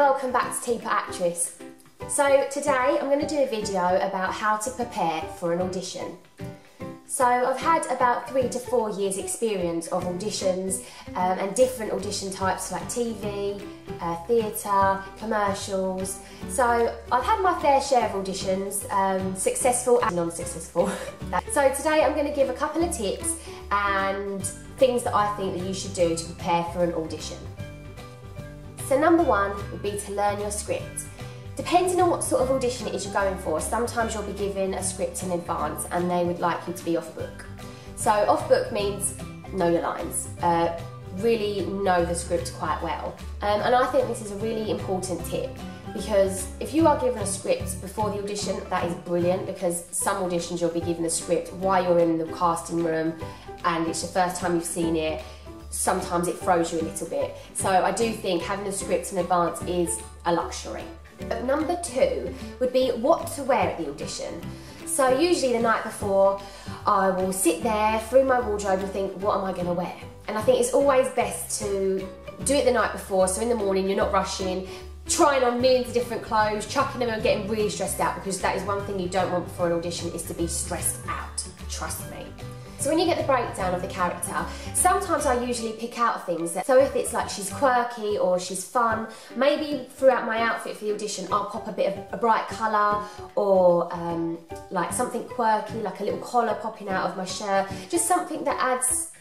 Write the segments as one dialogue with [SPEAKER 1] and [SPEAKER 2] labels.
[SPEAKER 1] welcome back to Teapot Actress. So today I'm going to do a video about how to prepare for an audition. So I've had about 3 to 4 years experience of auditions and different audition types like TV, theatre, commercials. So I've had my fair share of auditions, successful and non-successful. So today I'm going to give a couple of tips and things that I think that you should do to prepare for an audition. So number 1 would be to learn your script. Depending on what sort of audition it is you're going for, sometimes you'll be given a script in advance and they would like you to be off book. So off book means know your lines, really know the script quite well. And I think this is a really important tip because if you are given a script before the audition, that is brilliant because some auditions you'll be given a script while you're in the casting room and it's your first time you've seen it. Sometimes it throws you a little bit. So I do think having a script in advance is a luxury. But number 2 would be what to wear at the audition. So usually the night before I will sit there through my wardrobe and think, what am I going to wear? And I think it's always best to do it the night before, so in the morning you're not rushing, trying on millions of different clothes, chucking them and getting really stressed out, because that is one thing you don't want before an audition, is to be stressed out, trust me. So when you get the breakdown of the character, sometimes I usually pick out things so if it's like she's quirky or she's fun, maybe throughout my outfit for the audition I'll pop a bit of a bright colour or like something quirky, like a little collar popping out of my shirt, just something that adds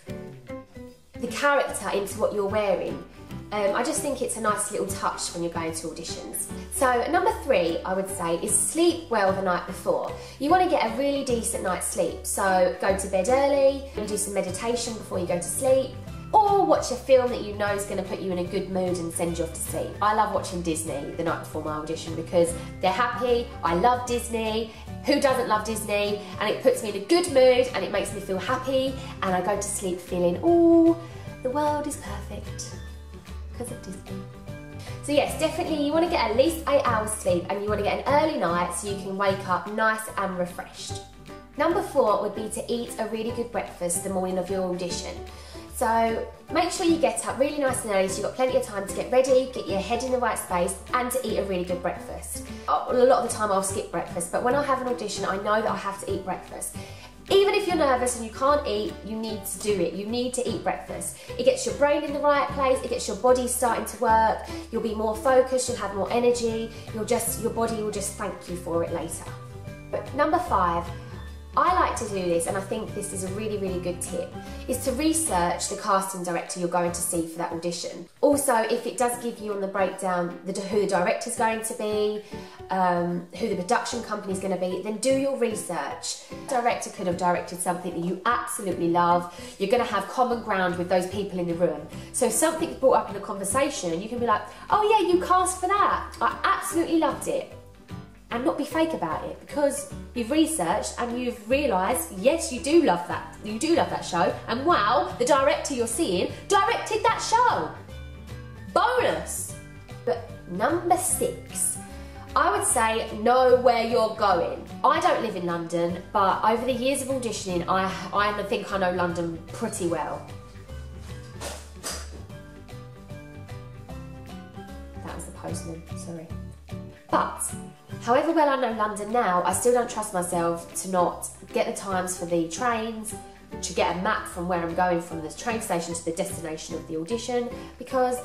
[SPEAKER 1] the character into what you're wearing. I just think it's a nice little touch when you're going to auditions. So number 3, I would say, is sleep well the night before. You want to get a really decent night's sleep, so go to bed early, do some meditation before you go to sleep, or watch a film that you know is going to put you in a good mood and send you off to sleep. I love watching Disney the night before my audition because they're happy, I love Disney, who doesn't love Disney, and it puts me in a good mood and it makes me feel happy and I go to sleep feeling, oh, the world is perfect. Because of Disney. So yes, definitely you want to get at least 8 hours sleep and you want to get an early night so you can wake up nice and refreshed. Number 4 would be to eat a really good breakfast the morning of your audition. So make sure you get up really nice and early so you've got plenty of time to get ready, get your head in the right space and to eat a really good breakfast. A lot of the time I'll skip breakfast, but when I have an audition I know that I have to eat breakfast. Even if you're nervous and you can't eat, you need to do it. You need to eat breakfast. It gets your brain in the right place, it gets your body starting to work, you'll be more focused, you'll have more energy, your body will just thank you for it later. But number 5, I like to do this, and I think this is a really, really good tip, is to research the casting director you're going to see for that audition. Also, if it does give you on the breakdown who the director's going to be, who the production company is going to be, then do your research. The director could have directed something that you absolutely love. You're going to have common ground with those people in the room. So if something's brought up in a conversation, you can be like, oh yeah, you cast for that. I absolutely loved it. And not be fake about it, because you've researched and you've realised, yes, you do love that show, and wow, the director you're seeing directed that show. Bonus! But number 6, I would say know where you're going. I don't live in London, but over the years of auditioning, I think I know London pretty well. That was the postman, sorry. But however well I know London now, I still don't trust myself to not get the times for the trains, to get a map from where I'm going from the train station to the destination of the audition, because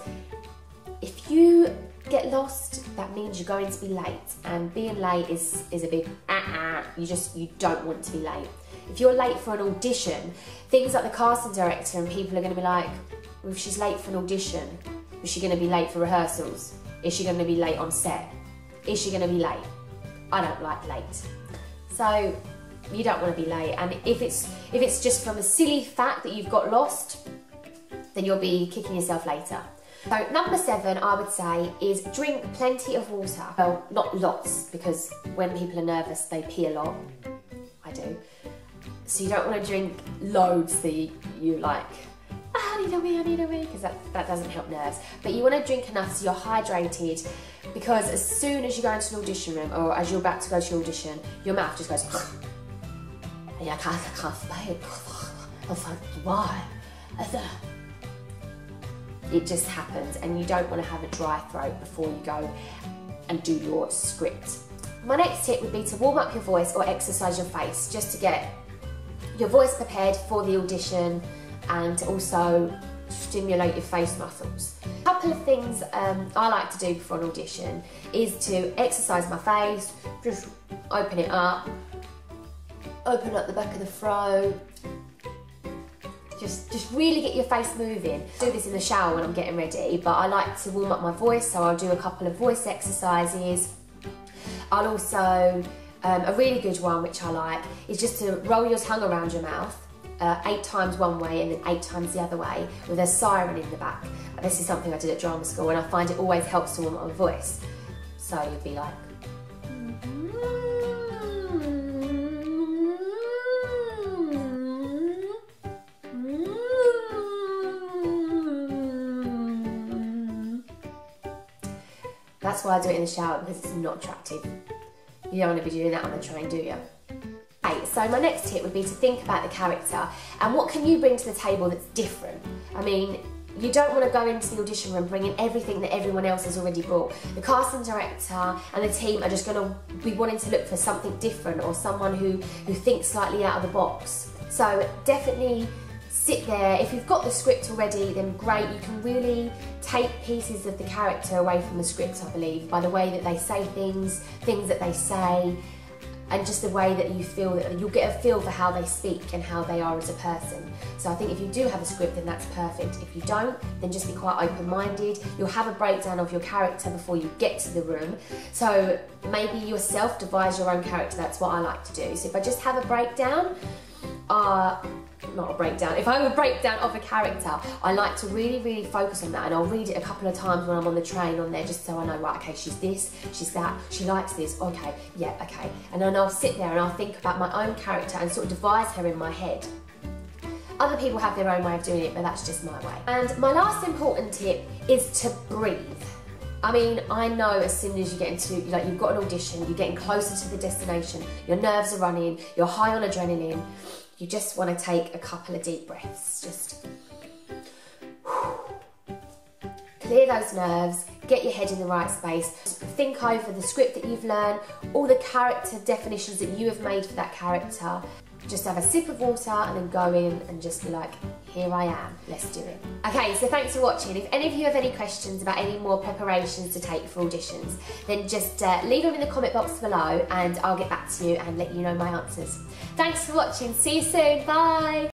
[SPEAKER 1] if you get lost, that means you're going to be late, and being late is a big you don't want to be late. If you're late for an audition, things like the casting director and people are going to be like, well, if she's late for an audition, is she going to be late for rehearsals? Is she going to be late on set? Is she going to be late? I don't like late. So you don't want to be late, and if it's just from a silly fact that you've got lost, then you'll be kicking yourself later. So number 7, I would say, is drink plenty of water. Well, not lots, because when people are nervous they pee a lot. I do. So you don't want to drink loads that you like, I need a wee, because that doesn't help nerves. But you want to drink enough so you're hydrated, because as soon as you go into an audition room, or as you're about to go to your audition, your mouth just goes, and I can't speak. Why? It just happens, and you don't want to have a dry throat before you go and do your script. My next tip would be to warm up your voice or exercise your face, just to get your voice prepared for the audition and also stimulate your face muscles. A couple of things I like to do before an audition is to exercise my face, just open it up, open up the back of the throat, just really get your face moving. I do this in the shower when I'm getting ready, but I like to warm up my voice, so I'll do a couple of voice exercises. I'll also, a really good one which I like, is just to roll your tongue around your mouth 8 times one way and then 8 times the other way with a siren in the back. This is something I did at drama school, and I find it always helps to warm up my voice. So you'd be like... That's why I do it in the shower, because it's not attractive. You don't want to be doing that on the train, do you? Okay, so my next tip would be to think about the character and what can you bring to the table that's different. I mean, you don't want to go into the audition room bringing everything that everyone else has already brought. The casting director and the team are just going to be wanting to look for something different, or someone who thinks slightly out of the box. So definitely sit there. If you've got the script already, then great. You can really take pieces of the character away from the script, I believe, by the way that they say things that they say, and just the way that you feel, that you'll get a feel for how they speak and how they are as a person. So I think if you do have a script, then that's perfect. If you don't, then just be quite open-minded. You'll have a breakdown of your character before you get to the room. So maybe yourself devise your own character. That's what I like to do. So if I just have a breakdown, not a breakdown, if I have a breakdown of a character, I like to really, really focus on that, and I'll read it a couple of times when I'm on the train on there, just so I know, right, okay, she's this, she's that, she likes this, okay, yeah, okay. And then I'll sit there and I'll think about my own character and sort of devise her in my head. Other people have their own way of doing it, but that's just my way. And my last important tip is to breathe. I mean, I know as soon as you get into, like, you've got an audition, you're getting closer to the destination, your nerves are running, you're high on adrenaline, you just want to take a couple of deep breaths, just clear those nerves, get your head in the right space, think over the script that you've learned, all the character definitions that you have made for that character. Just have a sip of water and then go in and just be like, here I am, let's do it. Okay, so thanks for watching. If any of you have any questions about any more preparations to take for auditions, then just leave them in the comment box below and I'll get back to you and let you know my answers. Thanks for watching, see you soon, bye!